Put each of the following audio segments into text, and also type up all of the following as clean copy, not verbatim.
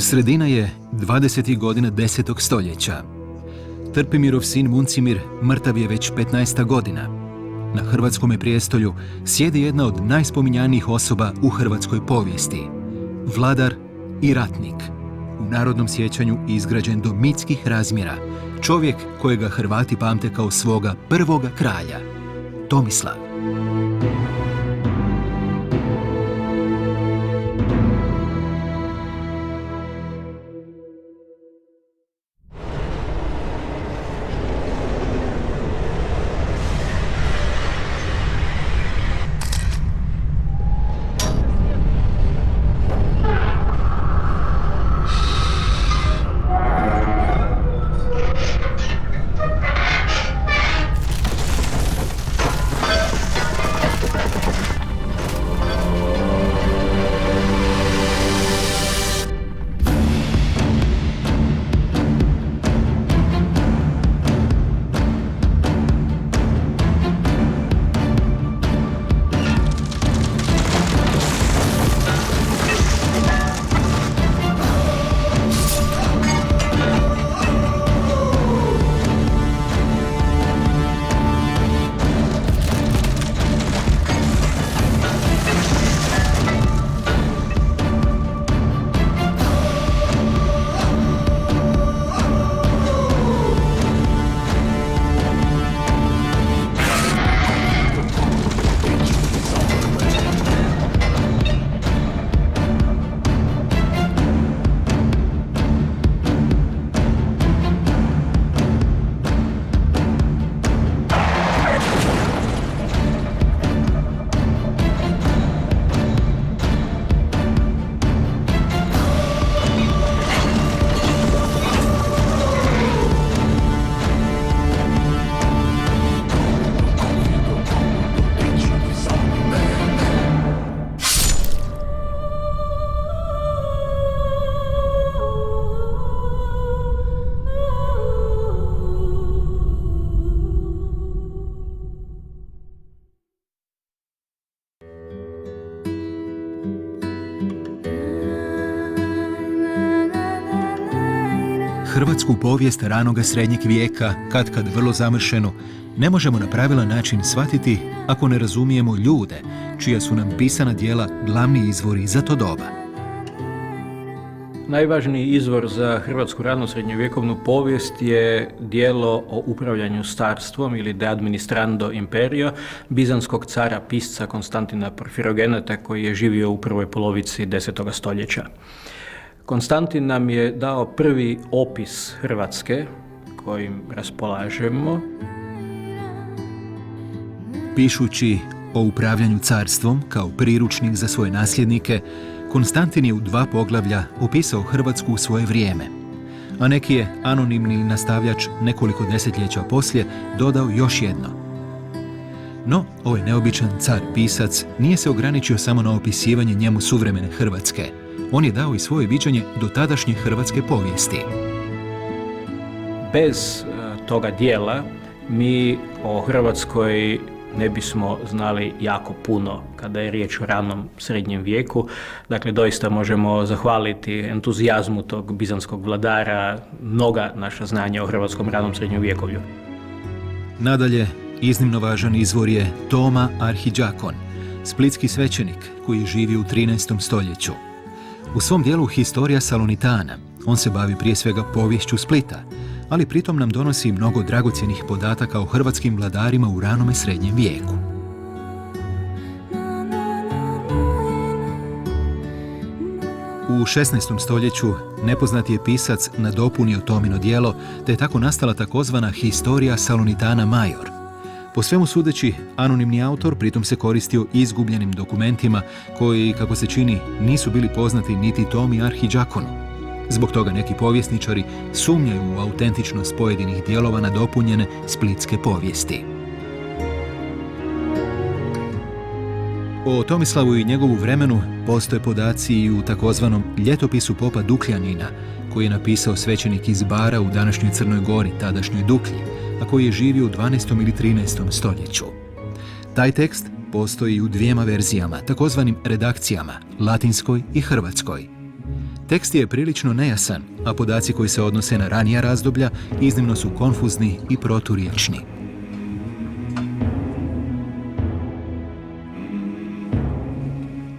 Sredina je 20. godina 10. stoljeća. Trpimirov sin Muncimir mrtav je već 15 godina. Na hrvatskome prijestolju sjedi jedna od najspominjanijih osoba u hrvatskoj povijesti. Vladar i ratnik. U narodnom sjećanju izgrađen do mitskih razmjera. Čovjek kojega Hrvati pamte kao svoga prvoga kralja. Tomislav. Hrvatsku povijest ranoga srednjeg vijeka, katkad vrlo zamršenu, ne možemo na pravilan način shvatiti ako ne razumijemo ljude, čija su nam pisana djela glavni izvori za to doba. Najvažniji izvor za hrvatsku rano srednjovjekovnu povijest je djelo o upravljanju carstvom ili De administrando imperio bizanskog cara pisca Konstantina Porfirogeneta koji je živio u prvoj polovici 10. stoljeća. Konstantin nam je dao prvi opis Hrvatske kojim raspolažemo. Pišući o upravljanju carstvom kao priručnik za svoje nasljednike, Konstantin je u 2 poglavlja opisao Hrvatsku u svoje vrijeme, a neki je anonimni nastavljač nekoliko desetljeća poslije dodao još jedno. No, ovaj neobičan car-pisac nije se ograničio samo na opisivanje njemu suvremene Hrvatske. On je dao i svoje viđenje do tadašnje hrvatske povijesti. Bez toga dijela mi o Hrvatskoj ne bismo znali jako puno kada je riječ o ranom srednjem vijeku. Dakle, doista možemo zahvaliti entuzijazmu tog bizanskog vladara mnoga naša znanja o hrvatskom ranom srednjem vjekovlju. Nadalje, iznimno važan izvor je Toma Arhidžakon, splitski svećenik koji živi u 13. stoljeću. U svom dijelu Historia Salonitana on se bavi prije svega poviješću Splita, ali pritom nam donosi mnogo dragocjenih podataka o hrvatskim vladarima u ranome srednjem vijeku. U 16. stoljeću nepoznati je pisac nadopunio Tomino djelo, te je tako nastala takozvana Historia Salonitana Major. Po svemu sudeći, anonimni autor pritom se koristio izgubljenim dokumentima koji, kako se čini, nisu bili poznati niti Tomi Arhidžakonu. Zbog toga neki povjesničari sumnjaju u autentičnost pojedinih dijelova nadopunjene splitske povijesti. O Tomislavu i njegovu vremenu postoje podaci i u takozvanom ljetopisu popa Dukljanina, koji je napisao svećenik iz Bara u današnjoj Crnoj Gori, tadašnjoj Duklji, a koji je živio u 12. ili 13. stoljeću. Taj tekst postoji u 2 verzijama, takozvanim redakcijama, latinskoj i hrvatskoj. Tekst je prilično nejasan, a podaci koji se odnose na ranija razdoblja iznimno su konfuzni i proturječni.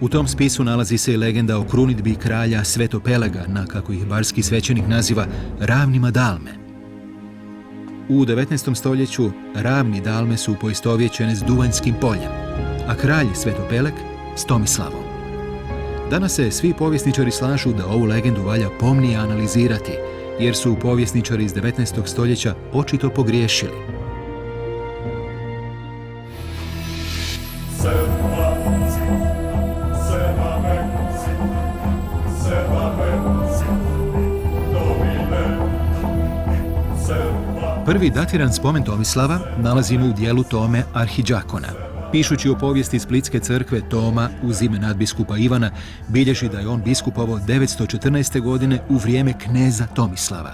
U tom spisu nalazi se i legenda o krunidbi kralja Svetopelega na, kako ih barski svećenik naziva, ravnima Dalme. U 19. stoljeću ravni Dalme su poistovjećene s Duvanjskim poljem, a kralj Svetopeleg s Tomislavom. Danas se svi povjesničari slažu da ovu legendu valja pomnije analizirati, jer su povjesničari iz 19. stoljeća očito pogriješili. Prvi datiran spomen Tomislava nalazimo u dijelu Tome Arhidžakona. Pišući o povijesti Splitske crkve, Toma uz ime nadbiskupa Ivana bilježi da je on biskupovao 914. godine u vrijeme kneza Tomislava.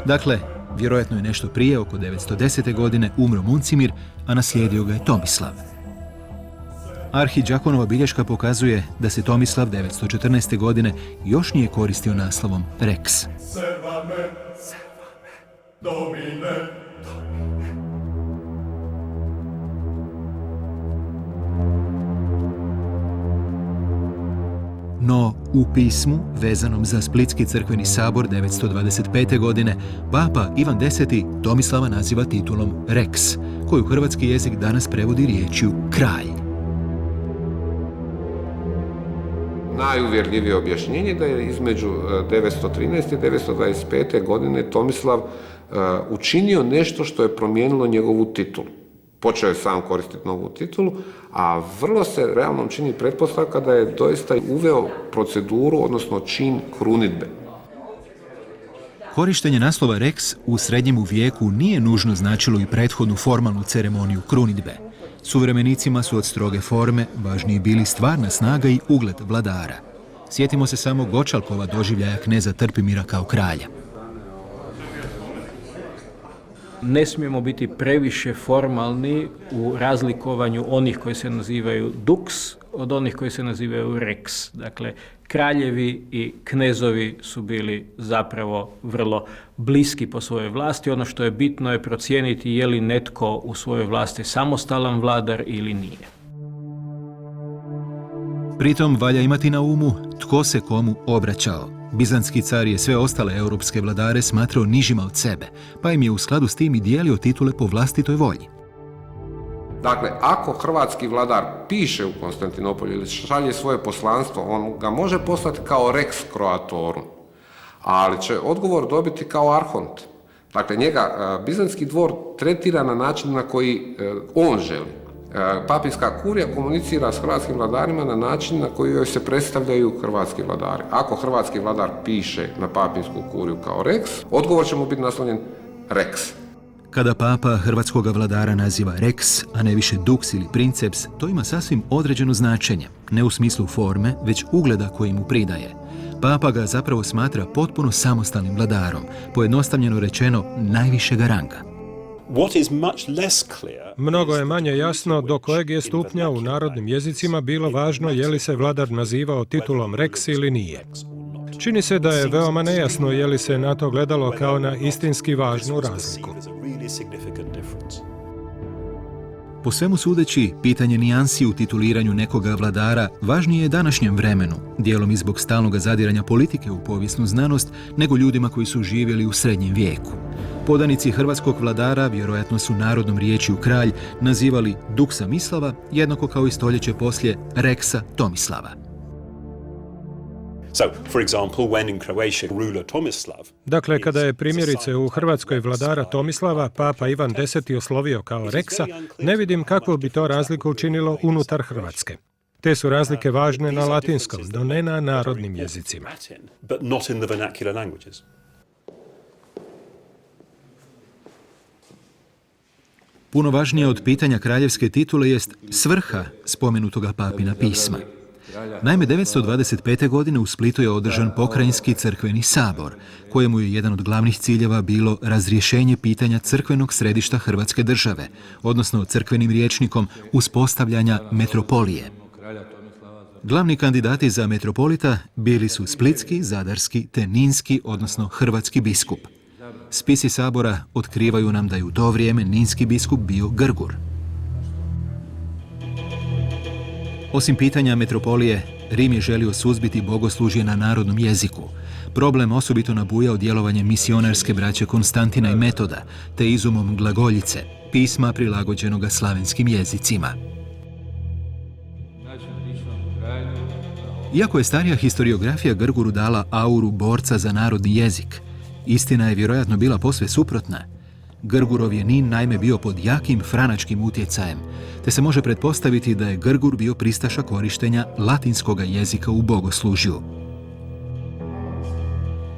Dakle, vjerojatno je nešto prije, oko 910. godine, umro Muncimir, a naslijedio ga je Tomislav. Arhidžakonova bilješka pokazuje da se Tomislav 914. godine još nije koristio naslovom Rex. No, u pismu, vezanom za Splitski crkveni sabor 925. godine, papa Ivan X. Tomislava naziva titulom Rex, koju hrvatski jezik danas prevodi riječju kralj. Najuvjerljivije objašnjenje da je između 913. i 925. godine Tomislav učinio nešto što je promijenilo njegovu titulu. Počeo je sam koristiti novu titulu, a vrlo se realno čini pretpostavka da je doista uveo proceduru, odnosno čin krunidbe. Korištenje naslova Rex u srednjemu vijeku nije nužno značilo i prethodnu formalnu ceremoniju krunidbe. Suvremenicima su od stroge forme važniji bili stvarna snaga i ugled vladara. Sjetimo se samo Gočalkova doživljaja kneza Trpimira kao kralja. Ne smijemo biti previše formalni u razlikovanju onih koji se nazivaju dux od onih koji se nazivaju rex. Dakle, kraljevi i knezovi su bili zapravo vrlo bliski po svojoj vlasti. Ono što je bitno je procijeniti je li netko u svojoj vlasti samostalan vladar ili nije. Pritom valja imati na umu tko se komu obraćao. Bizantski car je sve ostale europske vladare smatrao nižima od sebe, pa im je u skladu s tim i dijelio titule po vlastitoj volji. Dakle, ako hrvatski vladar piše u Konstantinopolju ili šalje svoje poslanstvo, on ga može poslati kao rex croatorum, ali će odgovor dobiti kao arhont. Dakle, njega bizantski dvor tretira na način na koji on želi. Papinska kurija komunicira s hrvatskim vladarima na način na koji joj se predstavljaju hrvatski vladari. Ako hrvatski vladar piše na papinsku kuriju kao rex, odgovor će mu biti naslovljen rex. Kada papa hrvatskog vladara naziva rex, a ne više dux ili princeps, to ima sasvim određeno značenje, ne u smislu forme, već ugleda koji mu pridaje. Papa ga zapravo smatra potpuno samostalnim vladarom, pojednostavljeno rečeno najvišega ranga. Mnogo je manje jasno do kojeg je stupnja u narodnim jezicima bilo važno je li se vladar nazivao titulom rex ili nije. Čini se da je veoma nejasno je li se na to gledalo kao na istinski važnu razliku. Po svemu sudeći, pitanje nijansi u tituliranju nekoga vladara važnije je današnjem vremenu, dijelom i zbog stalnog zadiranja politike u povijesnu znanost, nego ljudima koji su živjeli u srednjem vijeku. Podanici hrvatskog vladara vjerojatno su narodnom riječju kralj nazivali duksa Mislava, jednako kao i stoljeće poslije reksa Tomislava. Dakle, kada je primjerice u Hrvatskoj vladara Tomislava papa Ivan X. oslovio kao reksa, ne vidim kakvu bi to razliku učinilo unutar Hrvatske. Te su razlike važne na latinskom, no ne na narodnim jezicima. Puno važnije od pitanja kraljevske titule jest svrha spomenutoga papina pisma. Naime, 925. godine u Splitu je održan pokrajinski crkveni sabor, kojemu je jedan od glavnih ciljeva bilo razrješenje pitanja crkvenog središta Hrvatske države, odnosno crkvenim rječnikom uspostavljanja metropolije. Glavni kandidati za metropolita bili su splitski, zadarski te ninski, odnosno hrvatski biskup. Spisi sabora otkrivaju nam da je u to vrijeme ninski biskup bio Grgur. Osim pitanja metropolije, Rim je želio suzbiti bogoslužje na narodnom jeziku. Problem osobito nabujao djelovanje misionarske braće Konstantina i Metoda, te izumom glagoljice, pisma prilagođenoga slavenskim jezicima. Iako je starija historiografija Grguru dala auru borca za narodni jezik, istina je vjerojatno bila posve suprotna. Grgurov je Nin naime bio pod jakim franačkim utjecajem, te se može pretpostaviti da je Grgur bio pristaša korištenja latinskoga jezika u bogoslužju.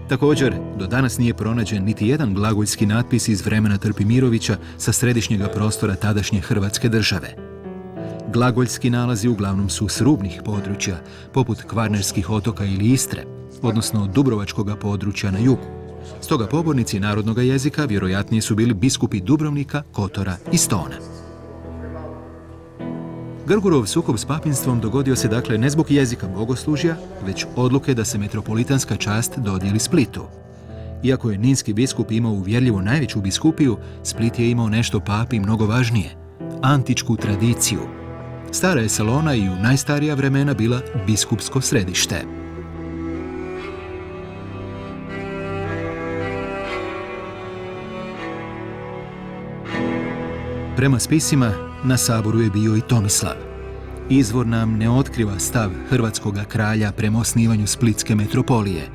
Također, do danas nije pronađen niti jedan glagoljski natpis iz vremena Trpimirovića sa središnjega prostora tadašnje Hrvatske države. Glagoljski nalazi uglavnom su s rubnih područja, poput Kvarnerskih otoka ili Istre, odnosno Dubrovačkoga područja na jugu. Stoga pobornici narodnog jezika vjerojatnije su bili biskupi Dubrovnika, Kotora i Stona. Grgurov sukob s papinstvom dogodio se dakle ne zbog jezika bogoslužja, već odluke da se metropolitanska čast dodijeli Splitu. Iako je ninski biskup imao uvjerljivo najveću biskupiju, Split je imao nešto papi mnogo važnije – antičku tradiciju. Stara je Salona i u najstarija vremena bila biskupsko središte. Prema spisima, na saboru je bio i Tomislav. Izvor nam ne otkriva stav hrvatskoga kralja prema osnivanju splitske metropolije.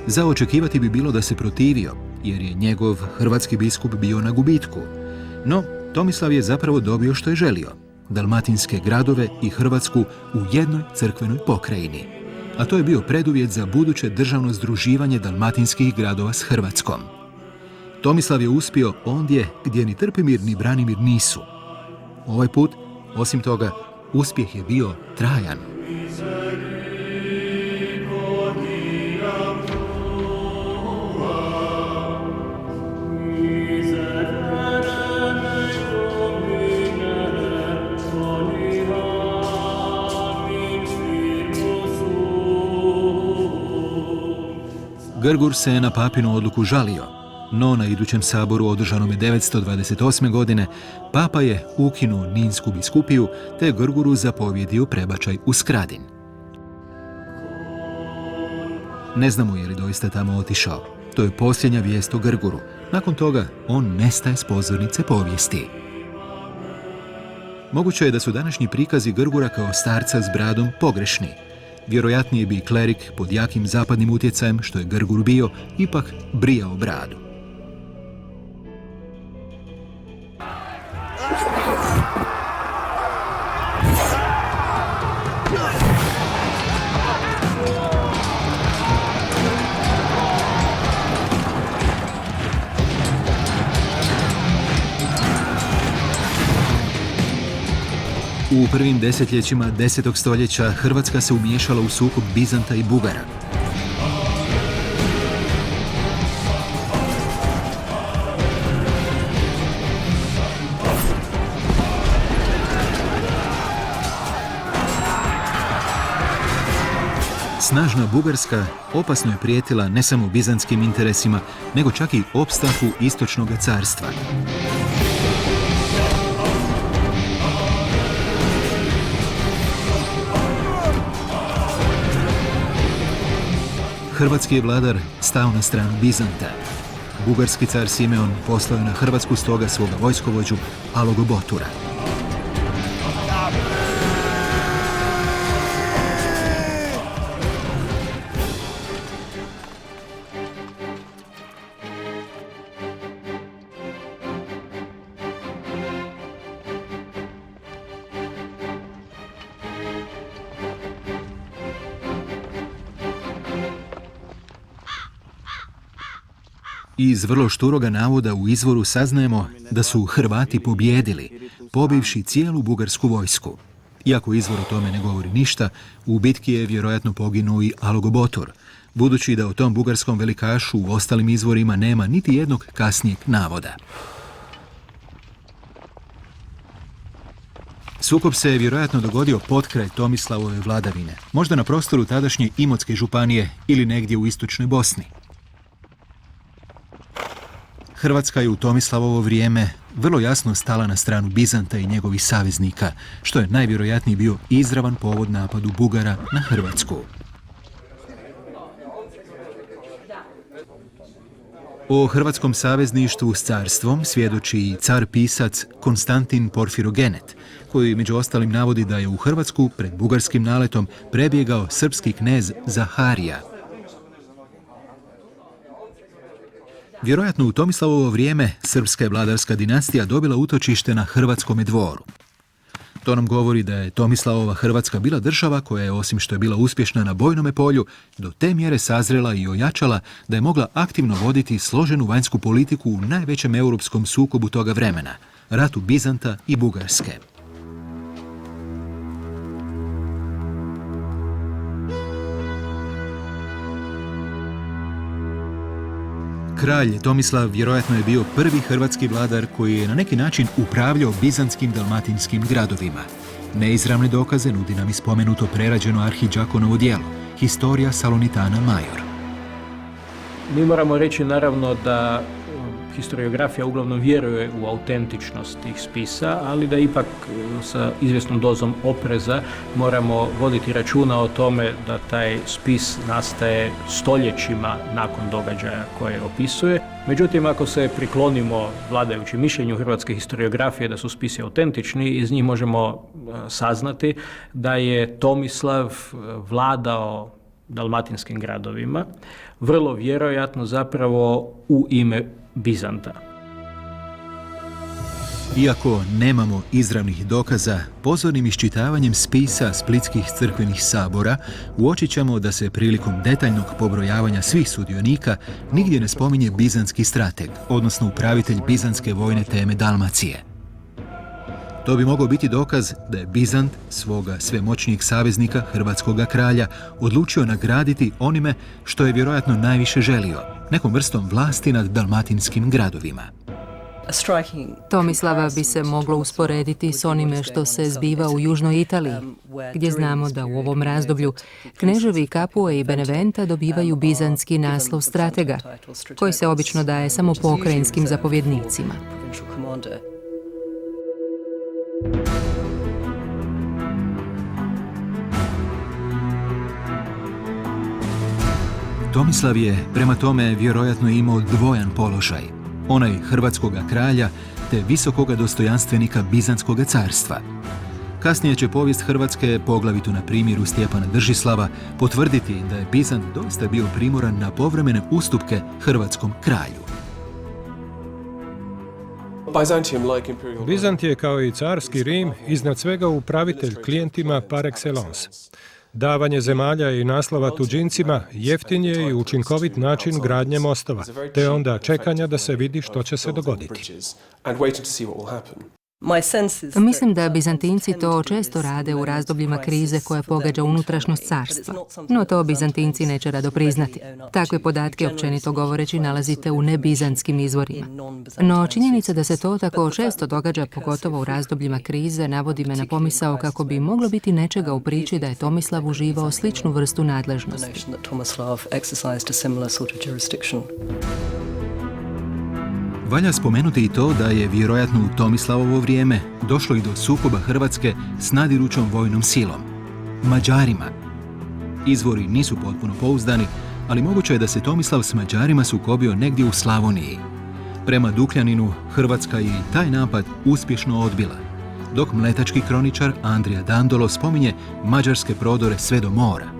Za očekivati bi bilo da se protivio, jer je njegov hrvatski biskup bio na gubitku. No, Tomislav je zapravo dobio što je želio – dalmatinske gradove i Hrvatsku u jednoj crkvenoj pokrajini. A to je bio preduvjet za buduće državno združivanje dalmatinskih gradova s Hrvatskom. Tomislav je uspio ondje gdje ni Trpimir ni Branimir nisu. Ovaj put, osim toga, uspjeh je bio trajan. Grgur se na papinu odluku žalio, no na idućem saboru održanom 928. godine papa je ukinuo ninsku biskupiju te Grguru zapovjedio prebačaj u Skradin. Ne znamo je li doista tamo otišao. To je posljednja vijest o Grguru. Nakon toga on nestaje s pozornice povijesti. Moguće je da su današnji prikazi Grgura kao starca s bradom pogrešni. Vjerojatnije bi klerik pod jakim zapadnim utjecajem, što je Grgur bio, ipak brijao bradu. U prvim desetljećima 10. stoljeća Hrvatska se umiješala u sukob Bizanta i Bugara. Snažna Bugarska opasno je prijetila ne samo bizantskim interesima, nego čak i opstanku istočnog carstva. Hrvatski je vladar stao na stranu Bizanta. Bugarski car Simeon poslao je na Hrvatsku stoga svoga vojskovođu Alogobotura. Iz vrlo šturoga navoda u izvoru saznajemo da su Hrvati pobijedili, pobivši cijelu bugarsku vojsku. Iako izvor o tome ne govori ništa, u bitki je vjerojatno poginuo i Alogobotor, budući da o tom bugarskom velikašu u ostalim izvorima nema niti jednog kasnijeg navoda. Sukob se je vjerojatno dogodio potkraj Tomislavove vladavine, možda na prostoru tadašnje Imotske županije ili negdje u istočnoj Bosni. Hrvatska je u Tomislavovo vrijeme vrlo jasno stala na stranu Bizanta i njegovih saveznika, što je najvjerojatniji bio izravan povod napadu Bugara na Hrvatsku. O hrvatskom savezništvu s carstvom svjedoči i car-pisac Konstantin Porfirogenet, koji među ostalim navodi da je u Hrvatsku pred bugarskim naletom prebjegao srpski knez Zaharija. Vjerojatno u Tomislavovo vrijeme srpska je vladarska dinastija dobila utočište na Hrvatskome dvoru. To nam govori da je Tomislavova Hrvatska bila država koja je, osim što je bila uspješna na bojnome polju, do te mjere sazrela i ojačala da je mogla aktivno voditi složenu vanjsku politiku u najvećem europskom sukobu toga vremena, ratu Bizanta i Bugarske. Kralj Tomislav vjerojatno je bio prvi hrvatski vladar koji je na neki način upravljao bizantskim dalmatinskim gradovima. Neizravne dokaze nudi nam i spomenuto prerađeno Arhidžakonovo djelo, Historia Salonitana Major. Mi moramo reći naravno da historiografija uglavnom vjeruje u autentičnost tih spisa, ali da ipak sa izvjesnom dozom opreza moramo voditi računa o tome da taj spis nastaje stoljećima nakon događaja koje opisuje. Međutim, ako se priklonimo vladajućem mišljenju hrvatske historiografije da su spisi autentični, iz njih možemo saznati da je Tomislav vladao dalmatinskim gradovima, vrlo vjerojatno zapravo u ime Bizanta. Iako nemamo izravnih dokaza, pozornim iščitavanjem spisa splitskih crkvenih sabora uočit ćemo da se prilikom detaljnog pobrojavanja svih sudionika nigdje ne spominje bizantski strateg, odnosno upravitelj bizantske vojne teme Dalmacije. To bi mogao biti dokaz da je Bizant svoga svemoćnijeg saveznika, hrvatskoga kralja, odlučio nagraditi onime što je vjerojatno najviše želio, nekom vrstom vlasti nad dalmatinskim gradovima. Tomislava bi se moglo usporediti s onime što se zbiva u Južnoj Italiji, gdje znamo da u ovom razdoblju kneževi Capue i Beneventa dobivaju bizantski naslov stratega, koji se obično daje samo pokrajinskim zapovjednicima. Tomislav je prema tome vjerojatno imao dvojan položaj, onaj hrvatskoga kralja te visokoga dostojanstvenika Bizantskog carstva. Kasnije će povijest Hrvatske, poglavito na primjeru Stjepana Držislava, potvrditi da je Bizant doista bio primoran na povremene ustupke hrvatskom kralju. Bizant je, kao i carski Rim, iznad svega upravitelj klijentima par excellence. Davanje zemalja i naslova tuđincima jeftin je i učinkovit način gradnje mostova, te onda čekanja da se vidi što će se dogoditi. Mislim da Bizantinci to često rade u razdobljima krize koje pogađa unutrašnjost carstva. No to Bizantinci neće rado priznati. Takve podatke, općenito govoreći, nalazite u nebizantskim izvorima. No činjenica da se to tako često događa, pogotovo u razdobljima krize, navodi me na pomisao kako bi moglo biti nečega u priči da je Tomislav uživao sličnu vrstu nadležnosti. Valja spomenuti i to da je vjerojatno u Tomislavovo vrijeme došlo i do sukoba Hrvatske s nadirućom vojnom silom, Mađarima. Izvori nisu potpuno pouzdani, ali moguće je da se Tomislav s Mađarima sukobio negdje u Slavoniji. Prema Dukljaninu, Hrvatska je i taj napad uspješno odbila, dok mletački kroničar Andrija Dandolo spominje mađarske prodore sve do mora.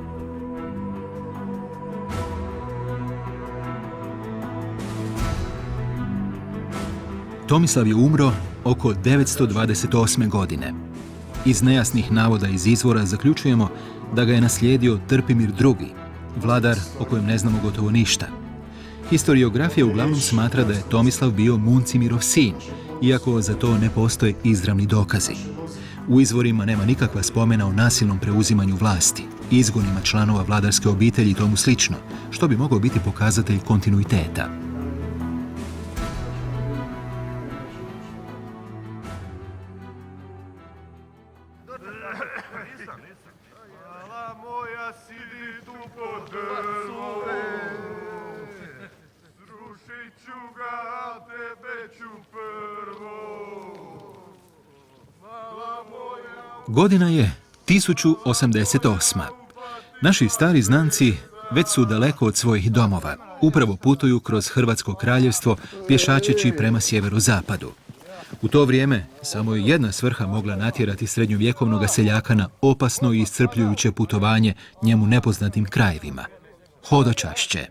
Tomislav je umro oko 928. godine. Iz nejasnih navoda iz izvora zaključujemo da ga je naslijedio Trpimir II, vladar o kojem ne znamo gotovo ništa. Historiografija uglavnom smatra da je Tomislav bio Muncimirov sin, iako za to ne postoje izravni dokazi. U izvorima nema nikakva spomena o nasilnom preuzimanju vlasti, izgonima članova vladarske obitelji i tomu slično, što bi mogao biti pokazatelj kontinuiteta. Mala moja sidi tu pod drvo, srušit ću ga, a tebe ću prvo. Mala moja... Godina je 1088. Naši stari znanci već su daleko od svojih domova. Upravo putuju kroz Hrvatsko kraljevstvo pješačeći prema sjeverozapadu. U to vrijeme samo je jedna svrha mogla natjerati srednjovjekovnog seljaka na opasno i iscrpljujuće putovanje njemu nepoznatim krajevima. Hodočašće.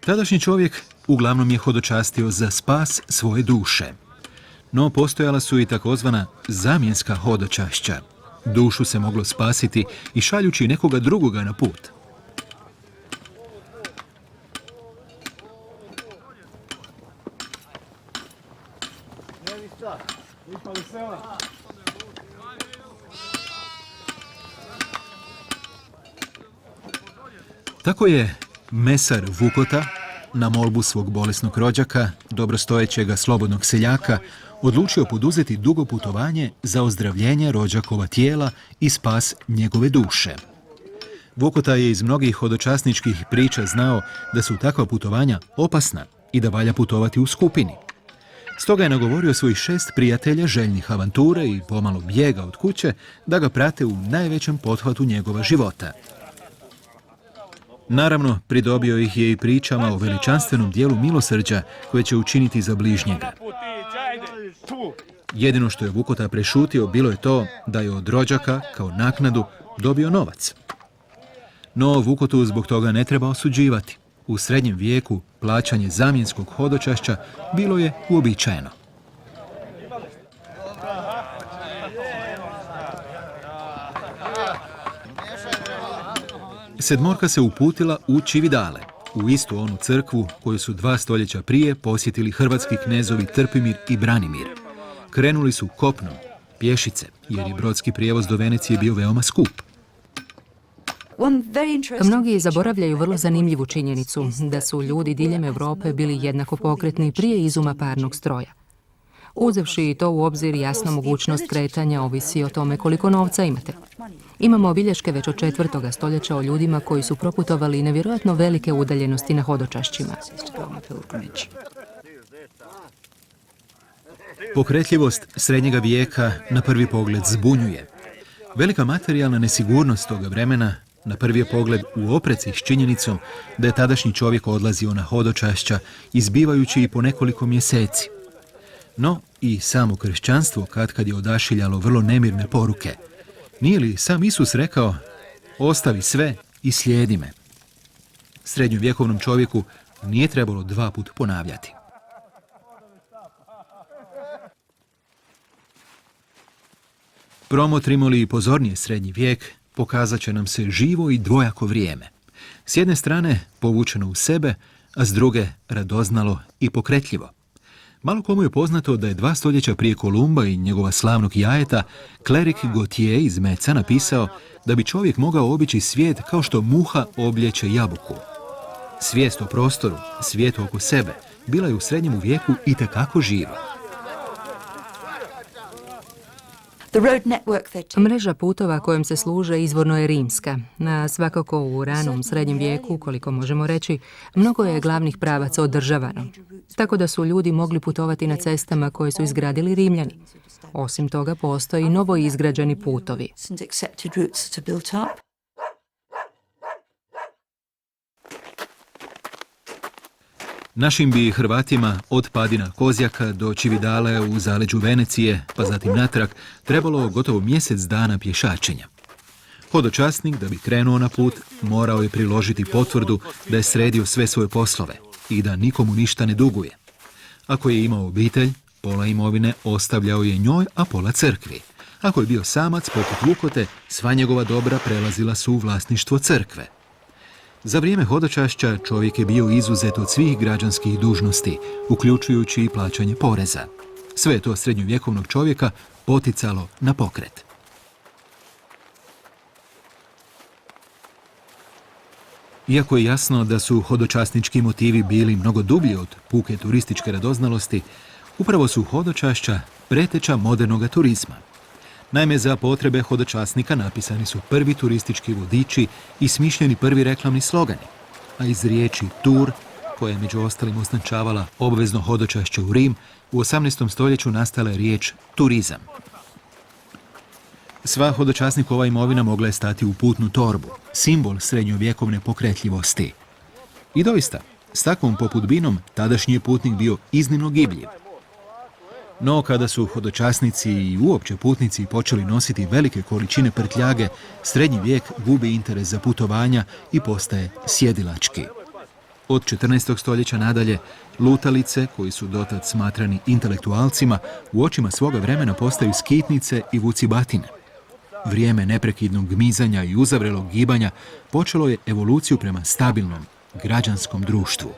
Tadašnji čovjek uglavnom je hodočastio za spas svoje duše. No postojala su i takozvana zamjenska hodočašća. Dušu se moglo spasiti i šaljući nekoga drugoga na put. Tako je mesar Vukota, na molbu svog bolesnog rođaka, dobrostojećega slobodnog seljaka, odlučio poduzeti dugo putovanje za ozdravljenje rođakova tijela i spas njegove duše. Vukota je iz mnogih hodočasničkih priča znao da su takva putovanja opasna i da valja putovati u skupini. Stoga je nagovorio svojih 6 prijatelja željnih avanture i pomalo bijega od kuće da ga prate u najvećem pothvatu njegova života. Naravno, pridobio ih je i pričama o veličanstvenom dijelu milosrđa koje će učiniti za bližnjega. Jedino što je Vukota prešutio bilo je to da je od rođaka, kao naknadu, dobio novac. No, Vukotu zbog toga ne treba osuđivati. U srednjem vijeku plaćanje zamjenskog hodočašća bilo je uobičajeno. Sedmorka se uputila u Čividale, u istu onu crkvu koju su 2 stoljeća prije posjetili hrvatski knezovi Trpimir i Branimir. Krenuli su kopnom, pješice, jer je brodski prijevoz do Venecije bio veoma skup. Mnogi zaboravljaju vrlo zanimljivu činjenicu da su ljudi diljem Europe bili jednako pokretni prije izuma parnog stroja. Uzevši to u obzir, jasno mogućnost kretanja ovisi o tome koliko novca imate. Imamo bilješke već od 4. stoljeća o ljudima koji su proputovali nevjerojatno velike udaljenosti na hodočašćima. Pokretljivost srednjega vijeka na prvi pogled zbunjuje. Velika materijalna nesigurnost toga vremena na prvi je pogled u opreci s činjenicom da je tadašnji čovjek odlazio na hodočašća izbivajući i po nekoliko mjeseci. No i samo kršćanstvo katkad je odašiljalo vrlo nemirne poruke. Nije li sam Isus rekao: ostavi sve i slijedi me? Srednjovjekovnom čovjeku nije trebalo 2 puta ponavljati. Promotrimo li pozornije srednji vijek, pokazat će nam se živo i dvojako vrijeme. S jedne strane povučeno u sebe, a s druge radoznalo i pokretljivo. Malo komu je poznato da je 2 stoljeća prije Kolumba i njegova slavnog jajeta klerik Gautier iz Meca napisao da bi čovjek mogao obići svijet kao što muha obljeće jabuku. Svijest o prostoru, svijetu oko sebe, bila je u srednjemu vijeku itekako živa. Mreža putova kojom se služe izvorno je rimska. Na svakako u ranom srednjem vijeku, koliko možemo reći, mnogo je glavnih pravaca održavano. Tako da su ljudi mogli putovati na cestama koje su izgradili Rimljani. Osim toga, postoje i novo izgrađeni putovi. Našim bi Hrvatima od Padina Kozjaka do Čividale u zaleđu Venecije, pa zatim natrag, trebalo gotovo mjesec dana pješačenja. Hodočasnik, da bi krenuo na put, morao je priložiti potvrdu da je sredio sve svoje poslove i da nikomu ništa ne duguje. Ako je imao obitelj, pola imovine ostavljao je njoj, a pola crkvi. Ako je bio samac, poput Vukote, sva njegova dobra prelazila su u vlasništvo crkve. Za vrijeme hodočašća čovjek je bio izuzet od svih građanskih dužnosti, uključujući i plaćanje poreza. Sve je to srednjovjekovnog čovjeka poticalo na pokret. Iako je jasno da su hodočasnički motivi bili mnogo dublji od puke turističke radoznalosti, upravo su hodočašća preteča modernog turizma. Naime, za potrebe hodočasnika napisani su prvi turistički vodiči i smišljeni prvi reklamni slogani, a iz riječi tur, koja je među ostalim označavala obvezno hodočašće u Rim, u 18. stoljeću nastala je riječ turizam. Sva hodočasnikova imovina mogla je stati u putnu torbu, simbol srednjovjekovne pokretljivosti. I doista, s takvom popudbinom tadašnji je putnik bio iznimno gibljiv. No, kada su hodočasnici i uopće putnici počeli nositi velike količine prtljage, srednji vijek gubi interes za putovanja i postaje sjedilački. Od 14. stoljeća nadalje, lutalice, koji su dotad smatrani intelektualcima, u očima svoga vremena postaju skitnice i vucibatine. Vrijeme neprekidnog gmizanja i uzavrelog gibanja počelo je evoluciju prema stabilnom, građanskom društvu.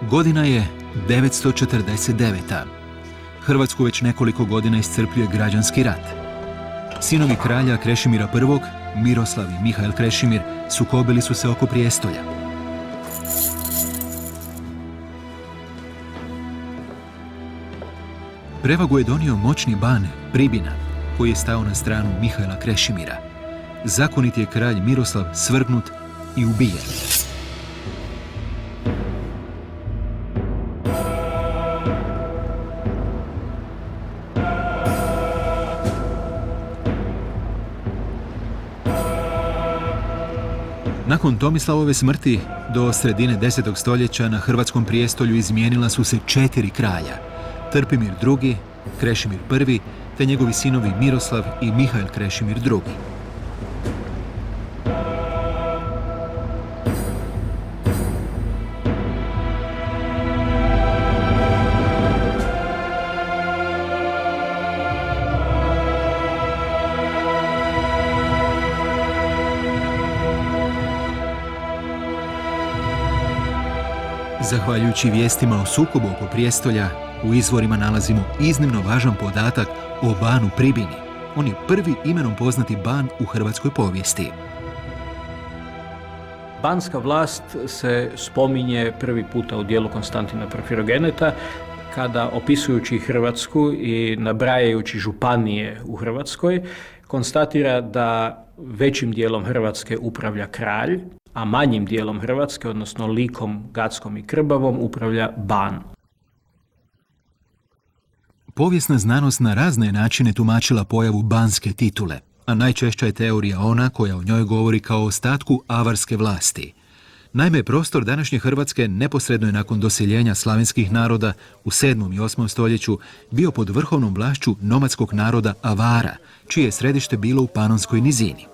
Godina je 949. Hrvatsku već nekoliko godina iscrpljuje građanski rat. Sinovi kralja Krešimira I, Miroslav i Mihael Krešimir, sukobili su se oko prijestolja. Prevagu je donio moćni ban Pribina, koji je stao na stranu Mihaela Krešimira. Zakonit je kralj Miroslav svrgnut i ubijen. Nakon Tomislavove smrti, do sredine 10. stoljeća na hrvatskom prijestolju izmijenila su se 4 kralja. Trpimir II, Krešimir I, te njegovi sinovi Miroslav i Mihael Krešimir II. Zahvaljujući vijestima o sukobu oko prijestolja, u izvorima nalazimo iznimno važan podatak o banu Pribini. On je prvi imenom poznati ban u hrvatskoj povijesti. Banska vlast se spominje prvi puta u dijelu Konstantina Porfirogeneta, kada opisujući Hrvatsku i nabrajajući županije u Hrvatskoj, konstatira da većim dijelom Hrvatske upravlja kralj, a manjim dijelom Hrvatske, odnosno Likom, Gackom i Krbavom, upravlja ban. Povijesna znanost na razne načine tumačila pojavu banske titule, a najčešća je teorija ona koja o njoj govori kao o ostatku avarske vlasti. Naime, prostor današnje Hrvatske neposredno je nakon doseljenja slavenskih naroda u 7. i 8. stoljeću bio pod vrhovnom vlašću nomadskog naroda Avara, čije je središte bilo u Panonskoj nizini.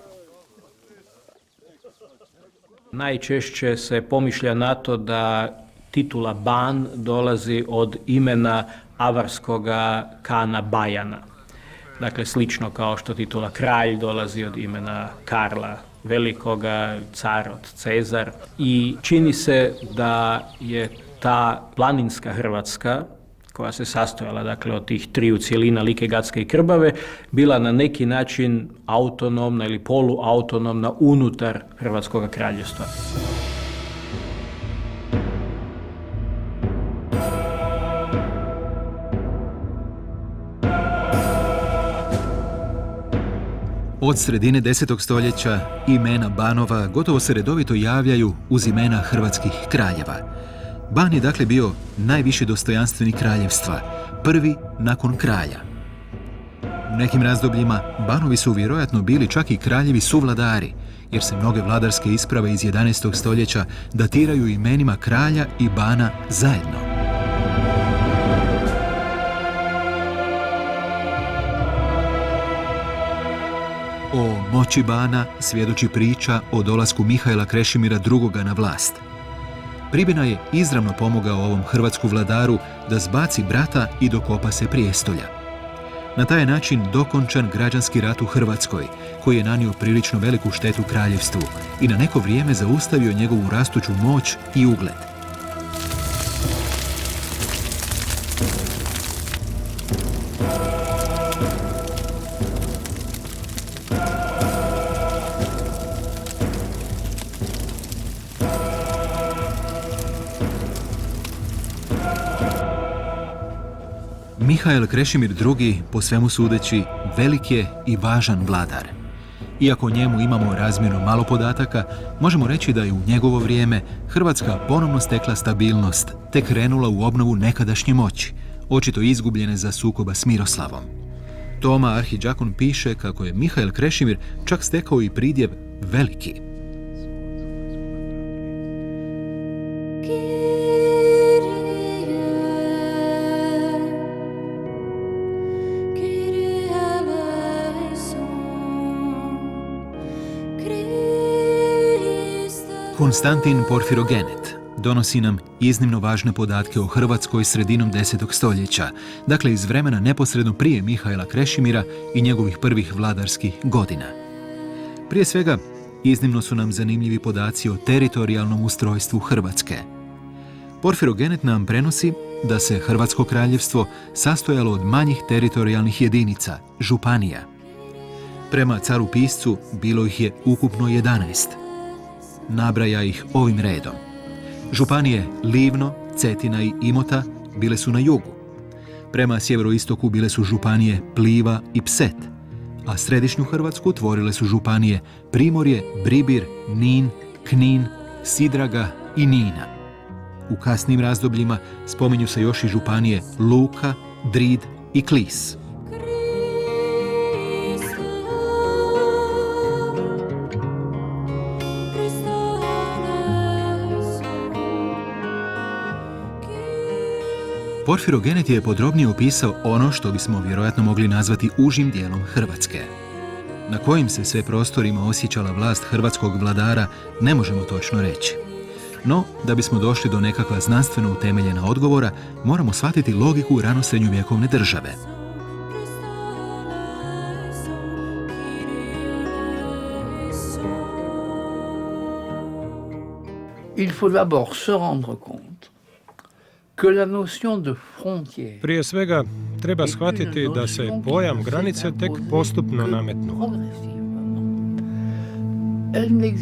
Najčešće se pomišlja na to da titula ban dolazi od imena avarskoga kana Bajana. Dakle, slično kao što titula kralj dolazi od imena Karla Velikoga, car od Cezar. I čini se da je ta planinska Hrvatska, koja se sastojala dakle od tih triju cjelina Like, Gacke i Krbave, bila na neki način autonomna ili poluautonomna unutar Hrvatskog kraljevstva. Od sredine 10. stoljeća imena banova gotovo se redovito javljaju uz imena hrvatskih kraljeva. Ban je dakle bio najviši dostojanstveni kraljevstva, prvi nakon kralja. U nekim razdobljima banovi su vjerojatno bili čak i kraljevi suvladari, jer se mnoge vladarske isprave iz 11. stoljeća datiraju imenima kralja i bana zajedno. O moći bana svjedoči priča o dolasku Mihaela Krešimira II. Na vlast. Pribina je izravno pomogao ovom hrvatsku vladaru da zbaci brata i dokopa se prijestolja. Na taj je način dokončan građanski rat u Hrvatskoj, koji je nanio prilično veliku štetu kraljevstvu i na neko vrijeme zaustavio njegovu rastuću moć i ugled. Mihael Krešimir II, po svemu sudeći, velik je i važan vladar. Iako o njemu imamo razmjerno malo podataka, možemo reći da je u njegovo vrijeme Hrvatska ponovno stekla stabilnost te krenula u obnovu nekadašnje moći, očito izgubljene za sukoba s Miroslavom. Toma Arhidžakon piše kako je Mihael Krešimir čak stekao i pridjev veliki. Konstantin Porfirogenet donosi nam iznimno važne podatke o Hrvatskoj sredinom 10. stoljeća, dakle iz vremena neposredno prije Mihaela Krešimira i njegovih prvih vladarskih godina. Prije svega, iznimno su nam zanimljivi podaci o teritorijalnom ustrojstvu Hrvatske. Porfirogenet nam prenosi da se Hrvatsko kraljevstvo sastojalo od manjih teritorijalnih jedinica, županija. Prema caru piscu bilo ih je ukupno 11. Nabraja ih ovim redom. Županije Livno, Cetina i Imota bile su na jugu. Prema sjeveroistoku bile su županije Pliva i Pset, a središnju Hrvatsku tvorile su županije Primorje, Bribir, Nin, Knin, Sidraga i Nina. U kasnim razdobljima spominju se još i županije Luka, Drid i Klis. Porfirogenet je podrobnije opisao ono što bismo vjerojatno mogli nazvati užim dijelom Hrvatske. Na kojim se sve prostorima osjećala vlast hrvatskog vladara ne možemo točno reći. No, da bismo došli do nekakva znanstveno utemeljena odgovora, moramo shvatiti logiku ranosrednjovjekovne države. Il faut d'abord se rendre compte que la notion de frontière Prije svega, treba shvatiti da se pojam granice tek postupno nametnuo.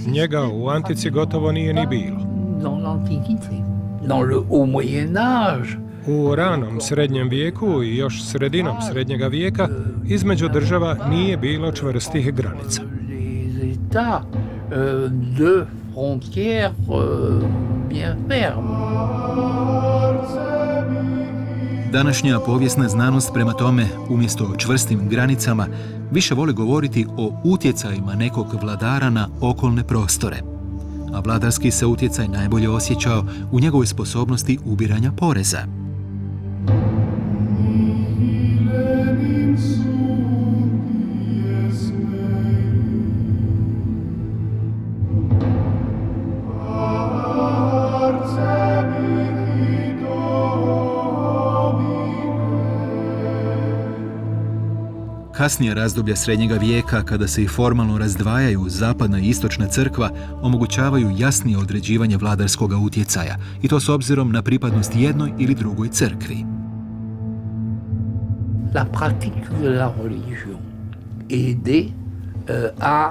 Njega u antici gotovo nije ni bilo. Dans l'Antiquité, dans le Haut Moyen Âge, U ranom srednjem vijeku i još sredinom srednjega vijeka između država nije bilo čvrstih granica. les États de frontières bien fermes. Današnja povijesna znanost prema tome, umjesto o čvrstim granicama, više voli govoriti o utjecajima nekog vladara na okolne prostore. A vladarski se utjecaj najbolje osjećao u njegovoj sposobnosti ubiranja poreza. Kasnija razdoblja srednjega vijeka, kada se i formalno razdvajaju zapadna i istočna crkva, omogućavaju jasnije određivanje vladarskog utjecaja, i to s obzirom na pripadnost jednoj ili drugoj crkvi. La pratique de la religion aidait à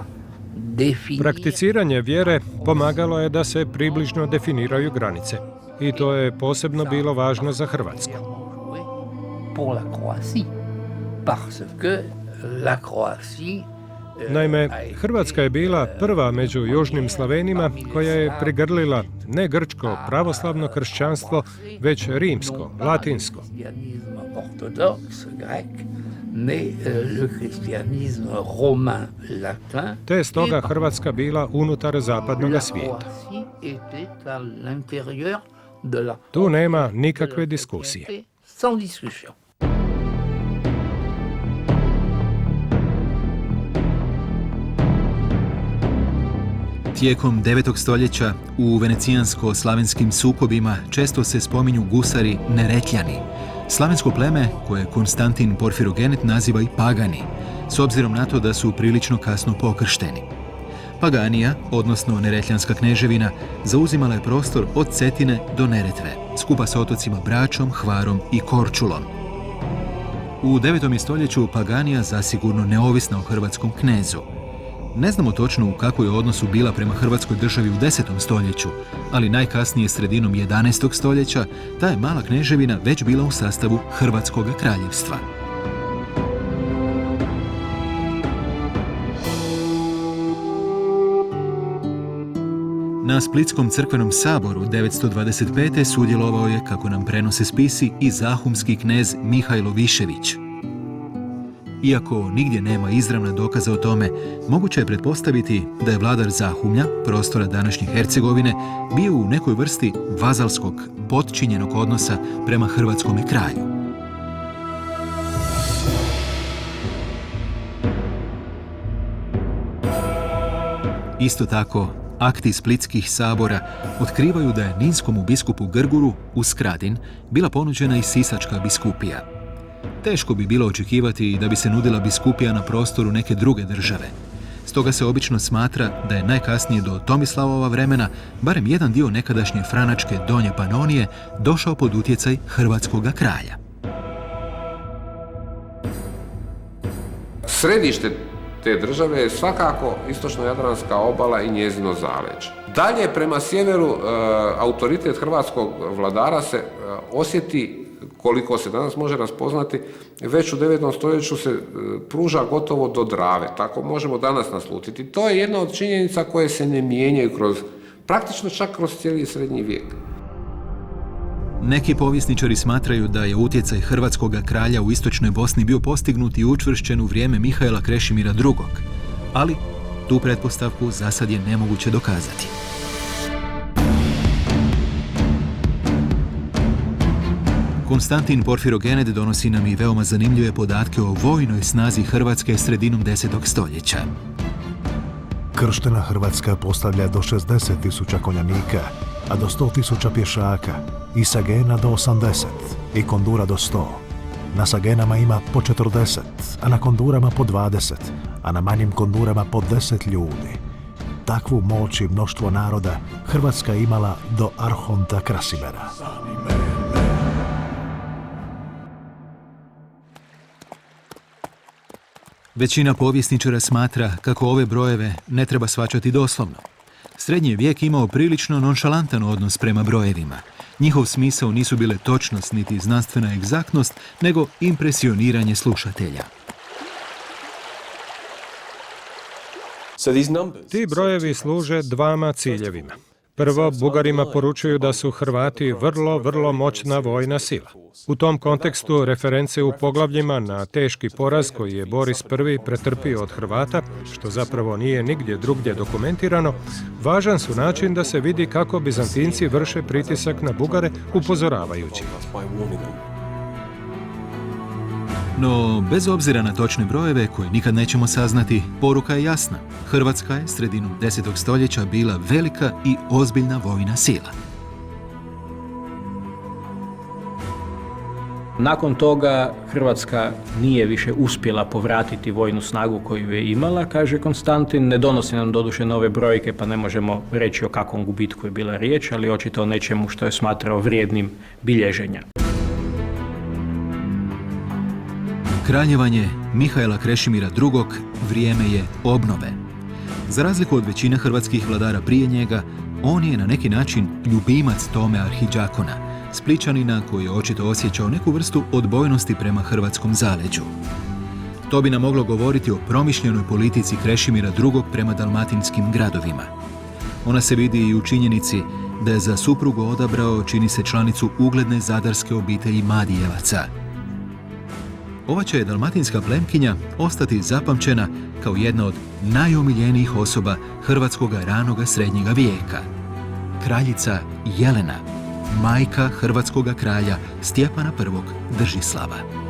définir. Prakticiranje vjere pomagalo je da se približno definiraju granice. I to je posebno bilo važno za Hrvatsku. Pour la Croatie, parce que la Croatie Naime, Hrvatska je bila prva među južnim Slavenima koja je prigrlila ne grčko pravoslavno kršćanstvo, već rimsko, latinsko. christianisme orthodoxe grec, mais le christianisme romain latin. Te je stoga Hrvatska bila unutar zapadnog La svijeta. Croatie était à l'intérieur de la. Tu nema nikakve diskusije. Sans discussion. Tijekom 9. stoljeća u venecijansko-slavenskim sukobima često se spominju gusari Neretljani, Slavensko pleme koje Konstantin Porfirogenet naziva i Pagani, s obzirom na to da su prilično kasno pokršteni. Paganija, odnosno Neretljanska kneževina, zauzimala je prostor od Cetine do Neretve, skupa sa otocima Bračom, Hvarom i Korčulom. U 9. stoljeću Paganija zasigurno neovisna o hrvatskom knezu. Ne znamo točno u kakvom je odnosu bila prema hrvatskoj državi u 10. stoljeću, ali najkasnije sredinom 11. stoljeća ta je mala kneževina već bila u sastavu Hrvatskog kraljevstva. Na Splitskom crkvenom saboru 925. sudjelovao je, kako nam prenose spisi, i zahumski knez Mihajlo Višević. Iako nigdje nema izravna dokaza o tome, moguće je pretpostaviti da je vladar Zahumlja, prostora današnje Hercegovine, bio u nekoj vrsti vazalskog, potčinjenog odnosa prema hrvatskome kralju. Isto tako, akti splitskih sabora otkrivaju da je ninskomu biskupu Grguru u Skradin bila ponuđena i sisačka biskupija. Teško bi bilo očekivati da bi se nudila biskupija na prostoru neke druge države. Stoga se obično smatra da je najkasnije do Tomislavova vremena barem jedan dio nekadašnje franačke Donje Panonije došao pod utjecaj hrvatskoga kralja. Središte te države je svakako istočno-jadranska obala i njezino zaleđe. Dalje, prema sjeveru, autoritet hrvatskog vladara se osjeti, koliko se danas može raspoznati, već u 9. stoljeću se pruža gotovo do Drave. Tako možemo danas naslutiti. To je jedna od činjenica koje se ne mijenjaju praktično čak kroz cijeli srednji vijek. Neki povjesničari smatraju da je utjecaj hrvatskoga kralja u istočnoj Bosni bio postignut i učvršćen u vrijeme Mihajla Krešimira II, ali tu pretpostavku za sad je nemoguće dokazati. Konstantin Porfirogenet donosi nam i veoma zanimljive podatke o vojnoj snazi Hrvatske sredinom 10. stoljeća. Krštena Hrvatska postavlja do 60.000 konjanika, a do 100.000 pješaka, i sagena do 80, i kondura do 100. Na sagenama ima po 40, a na kondurama po 20, a na manjim kondurama po 10 ljudi. Takvu moć i mnoštvo naroda Hrvatska imala do Arhonta Krasimira. Većina povjesničara smatra kako ove brojeve ne treba shvaćati doslovno. Srednji vijek imao prilično nonšalantan odnos prema brojevima. Njihov smisao nisu bile točnost niti znanstvena egzaktnost, nego impresioniranje slušatelja. Ti brojevi služe dvama ciljevima. Prvo, Bugarima poručuju da su Hrvati vrlo moćna vojna sila. U tom kontekstu reference u poglavljima na teški poraz koji je Boris I pretrpio od Hrvata, što zapravo nije nigdje drugdje dokumentirano, važan su način da se vidi kako Bizantinci vrše pritisak na Bugare upozoravajući. No, bez obzira na točne brojeve koje nikad nećemo saznati, poruka je jasna. Hrvatska je sredinom 10. stoljeća bila velika i ozbiljna vojna sila. Nakon toga Hrvatska nije više uspjela povratiti vojnu snagu koju je imala, kaže Konstantin. Ne donosi nam doduše nove brojke, pa ne možemo reći o kakvom gubitku je bila riječ, ali očito o nečemu što je smatrao vrijednim bilježenja. Kraljevanje Mihajla Krešimira II. Vrijeme je obnove. Za razliku od većine hrvatskih vladara prije njega, on je na neki način ljubimac Tome Arhidžakona, Splićanina koji je očito osjećao neku vrstu odbojnosti prema hrvatskom zaleđu. To bi nam moglo govoriti o promišljenoj politici Krešimira II. Prema dalmatinskim gradovima. Ona se vidi i u činjenici da je za suprugu odabrao, čini se, članicu ugledne zadarske obitelji Madijevaca. Ova će dalmatinska plemkinja ostati zapamćena kao jedna od najomiljenijih osoba hrvatskoga ranoga srednjega vijeka. Kraljica Jelena, majka hrvatskoga kralja Stjepana I. Držislava.